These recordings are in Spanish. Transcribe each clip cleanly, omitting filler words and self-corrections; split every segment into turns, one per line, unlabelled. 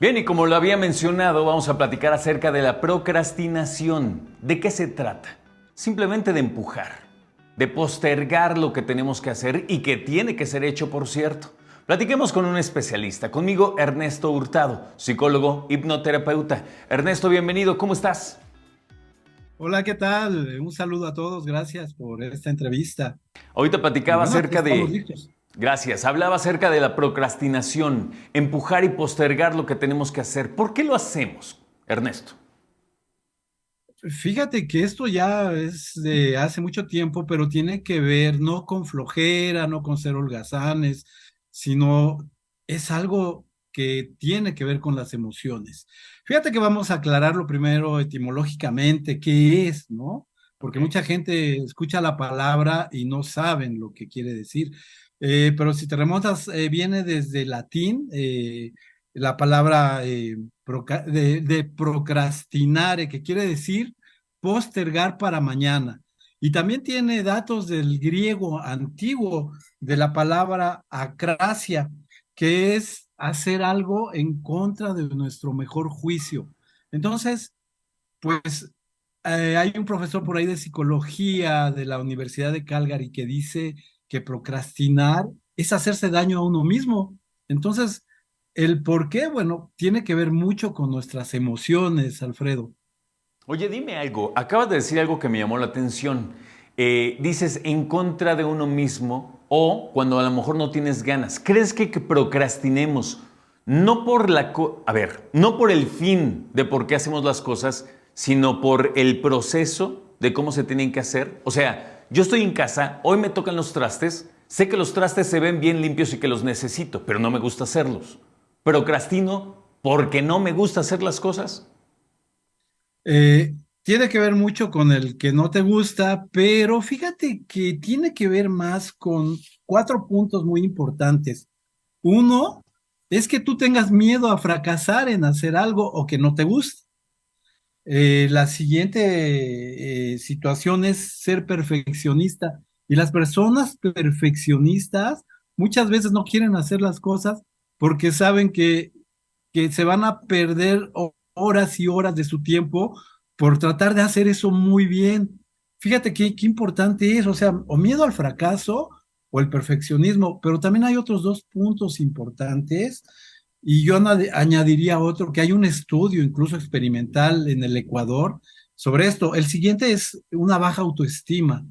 Bien, y como lo había mencionado, vamos a platicar acerca de la procrastinación. ¿De qué se trata? Simplemente de empujar, de postergar lo que tenemos que hacer y que tiene que ser hecho, por cierto. Platiquemos con un especialista. Conmigo, Ernesto Hurtado, psicólogo, hipnoterapeuta. Ernesto, bienvenido. ¿Cómo estás?
Hola, ¿qué tal? Un saludo a todos, gracias por esta entrevista.
Ahorita
Y
platicaba
bueno, aquí
acerca
estamos
de...
listos.
Gracias. Hablaba acerca de la procrastinación, empujar y postergar lo que tenemos que hacer. ¿Por qué lo hacemos, Ernesto?
Fíjate que esto ya es de hace mucho tiempo, pero tiene que ver no con flojera, no con ser holgazanes, sino es algo que tiene que ver con las emociones. Fíjate que vamos a aclararlo primero etimológicamente, qué es, ¿no?
Ok.
Porque mucha gente escucha la palabra y no saben lo que quiere decir. Pero si te remontas, viene desde latín, la palabra de procrastinare, que quiere decir postergar para mañana. Y también tiene datos del griego antiguo, de la palabra acrasia, que es hacer algo en contra de nuestro mejor juicio. Entonces, pues hay un profesor por ahí de psicología de la Universidad de Calgary que dice que procrastinar es hacerse daño a uno mismo. Entonces, el por qué, bueno, tiene que ver mucho con nuestras emociones, Alfredo.
Oye, dime algo. Acabas de decir algo que me llamó la atención. Dices en contra de uno mismo o cuando a lo mejor no tienes ganas. ¿Crees que procrastinemos no por no por el fin de por qué hacemos las cosas, sino por el proceso de cómo se tienen que hacer? O sea, yo estoy en casa, hoy me tocan los trastes, sé que los trastes se ven bien limpios y que los necesito, pero no me gusta hacerlos. Procrastino porque no me gusta hacer las cosas.
Tiene que ver mucho con el que no te gusta, pero fíjate que tiene que ver más con cuatro puntos muy importantes. Uno es que tú tengas miedo a fracasar en hacer algo o que no te guste. La siguiente situación es ser perfeccionista. Y las personas perfeccionistas muchas veces no quieren hacer las cosas porque saben que se van a perder horas y horas de su tiempo por tratar de hacer eso muy bien. Fíjate qué importante es, o sea, o miedo al fracaso o el perfeccionismo, pero también hay otros dos puntos importantes y yo añadiría otro, que hay un estudio incluso experimental en el Ecuador sobre esto. El siguiente es una baja autoestima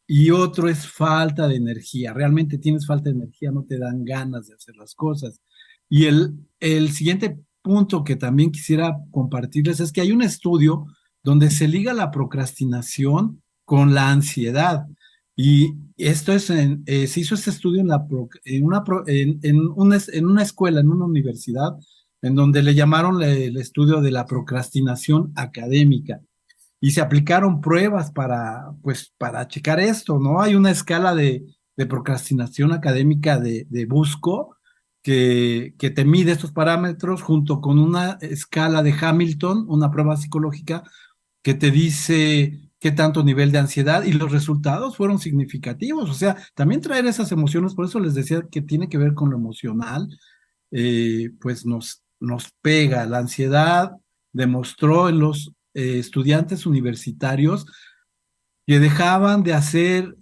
y otro es falta de energía. Realmente tienes falta de energía, no te dan ganas de hacer las cosas. Y el siguiente punto que también quisiera compartirles es que hay un estudio donde se liga la procrastinación con la ansiedad. Y esto se hizo este estudio en una escuela, en una universidad, en donde le llamaron el estudio de la procrastinación académica y se aplicaron pruebas para, pues, para checar esto, ¿no? Hay una escala de procrastinación académica de Busco que te mide estos parámetros junto con una escala de Hamilton, una prueba psicológica que te dice qué tanto nivel de ansiedad y los resultados fueron significativos. O sea, también traer esas emociones, por eso les decía que tiene que ver con lo emocional, pues nos pega. La ansiedad demostró en los estudiantes universitarios que dejaban de hacer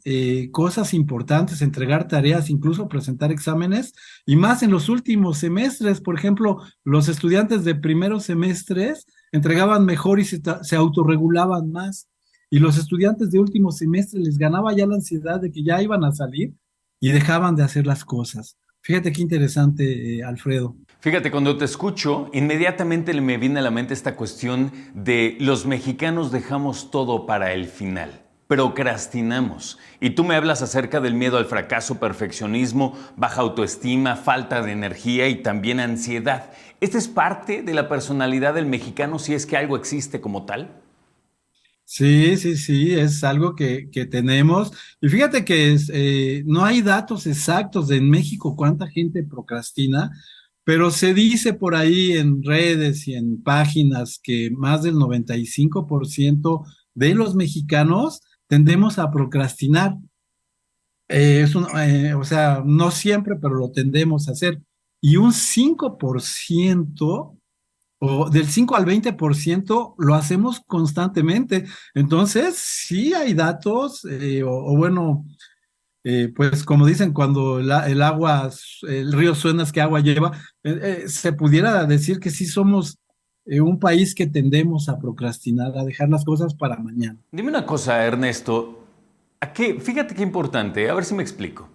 cosas importantes, entregar tareas, incluso presentar exámenes, y más en los últimos semestres. Por ejemplo, los estudiantes de primeros semestres entregaban mejor y se autorregulaban más. Y los estudiantes de último semestre les ganaba ya la ansiedad de que ya iban a salir y dejaban de hacer las cosas. Fíjate qué interesante, Alfredo.
Fíjate, cuando te escucho, inmediatamente me viene a la mente esta cuestión de los mexicanos dejamos todo para el final, procrastinamos. Y tú me hablas acerca del miedo al fracaso, perfeccionismo, baja autoestima, falta de energía y también ansiedad. ¿Esta es parte de la personalidad del mexicano si es que algo existe como tal?
Sí, sí, sí, es algo que tenemos. Y fíjate que no hay datos exactos de en México cuánta gente procrastina, pero se dice por ahí en redes y en páginas que más del 95% de los mexicanos tendemos a procrastinar. O sea, no siempre, pero lo tendemos a hacer. y un 5% o del 5 al 20% lo hacemos constantemente. Entonces, sí hay datos, o bueno, pues como dicen, cuando el agua, el río suena es que agua lleva, se pudiera decir que sí somos un país que tendemos a procrastinar, a dejar las cosas para mañana.
Dime una cosa, Ernesto. Fíjate qué importante, a ver si me explico.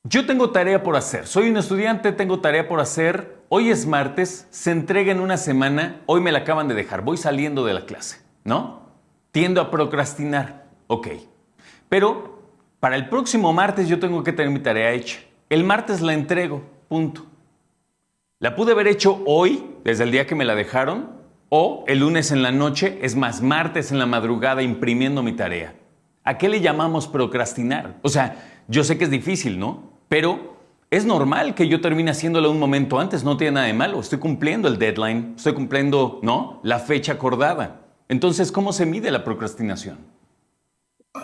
Yo tengo tarea por hacer. Soy un estudiante, tengo tarea por hacer. Hoy es martes, se entrega en una semana. Hoy me la acaban de dejar. Voy saliendo de la clase, ¿no? Tiendo a procrastinar. Ok. Pero para el próximo martes yo tengo que tener mi tarea hecha. El martes la entrego. Punto. La pude haber hecho hoy, desde el día que me la dejaron, o el lunes en la noche, es más, martes en la madrugada imprimiendo mi tarea. ¿A qué le llamamos procrastinar? O sea, yo sé que es difícil, ¿no? Pero es normal que yo termine haciéndolo un momento antes, no tiene nada de malo. Estoy cumpliendo el deadline, estoy cumpliendo, ¿no? La fecha acordada. Entonces, ¿cómo se mide la procrastinación?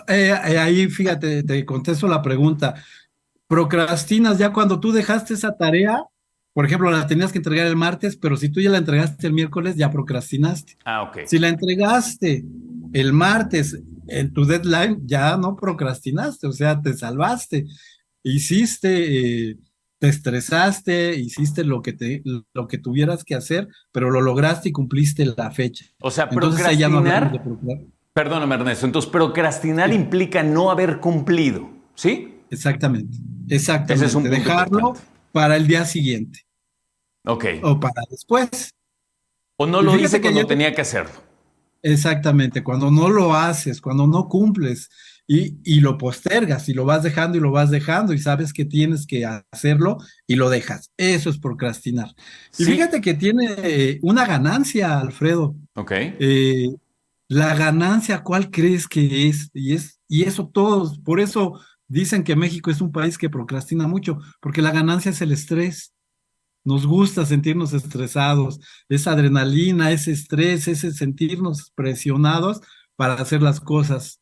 Ahí, fíjate, te contesto la pregunta. ¿Procrastinas ya cuando tú dejaste esa tarea? Por ejemplo, la tenías que entregar el martes, pero si tú ya la entregaste el miércoles, ya procrastinaste.
Ah, ok.
Si la entregaste el martes en tu deadline, ya no procrastinaste, o sea, te salvaste, te estresaste, hiciste lo que tuvieras que hacer, pero lo lograste y cumpliste la fecha.
O sea,
Entonces ahí ya no hablamos de
procrastinar,
procrastinar.
perdóname Ernesto, entonces procrastinar
Sí,
implica no haber cumplido, ¿sí?
exactamente,
Ese es un
exactamente.
punto importante.
Dejarlo para el día siguiente
Ok.
o para después.
O no
Y
lo hice
fíjate que
cuando tenía que hacerlo.
exactamente, cuando no lo haces, cuando no cumples y lo postergas y lo vas dejando y lo vas dejando y sabes que tienes que hacerlo y lo dejas. Eso es procrastinar. Y
Sí.
fíjate que tiene una ganancia, Alfredo.
Ok.
Eh, la ganancia, ¿cuál crees que es? Y eso todos, por eso dicen que México es un país que procrastina mucho, porque la ganancia es el estrés. Nos gusta sentirnos estresados, esa adrenalina, ese estrés, ese sentirnos presionados para hacer las cosas.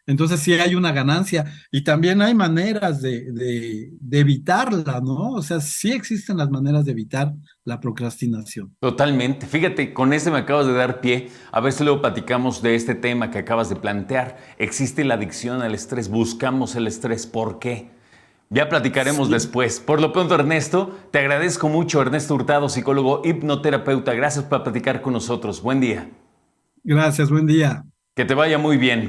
Entonces sí hay una ganancia y también hay maneras de evitarla, ¿no? O sea, sí existen las maneras de evitar la procrastinación.
Totalmente. Fíjate, con este me acabas de dar pie. A ver si luego platicamos de este tema que acabas de plantear. Existe la adicción al estrés. Buscamos el estrés. ¿Por qué? Ya platicaremos
Sí,
después. Por lo pronto, Ernesto, te agradezco mucho. Ernesto Hurtado, psicólogo hipnoterapeuta. Gracias por platicar con nosotros. Buen día.
gracias, buen día.
Que te vaya muy bien.